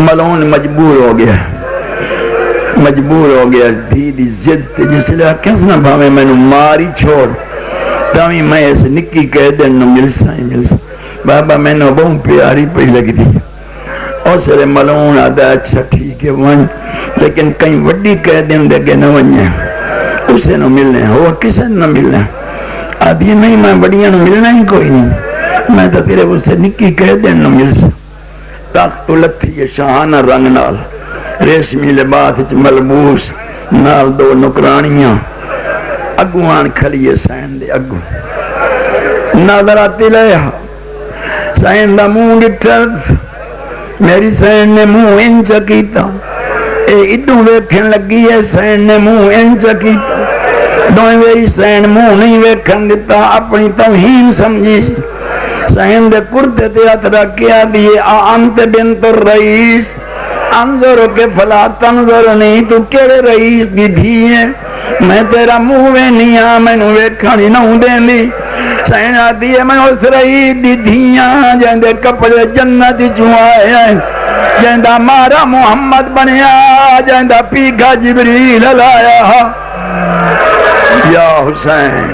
ملعون مجبور ہو گیا دھی دی ضد تے جس لئے کس نہ بھاوے میں نو ماری چھوڑ تاوی میں اس نکی قیدن نو ملسا بابا میں نو بہت پیاری پہ لگ دی اور سرے ملعون آدھا اچھا ٹھیک ہے ون لیکن کہیں وڈی قیدن دے گے نہ ونجے اسے نو ملنے اور کسے نو ملنے آدھی نہیں میں بڑیاں نو ملنا ہی کوئی نہیں میں تو تیرے اسے نکی قیدن نو ملسا طاقت لتھی یہ شاہانہ رنگ نال ریشمی لباس ملبوس نال دو نکرانیاں اگوان کھلیے سین دے اگو نظر آتی لیا سین دا منہ ڈٹھر میری سین نے منہ انچ کیتا اے ادھوں ویکھن لگی ہے سین نے منہ انچ کیتا دوئیں میری سین منہ نہیں ویکھن دیتا اپنی توہین سمجھی سین دے کرتے تے ہاتھ رکھیا دیئے انت بنت الرئیس انظر کے فلا تنظر نہیں تو کیڑے رئیس دی دھی ہے میں تیرا منہ نہیں میں نو ویکھنی نہ دین دی سین آتی ہے میں اس رئیس دی دھیاں جندے کپڑے جنت چوں آئے ہیں جندہ مارا محمد بنیا جندہ پیگا جبریل لایا یا حسین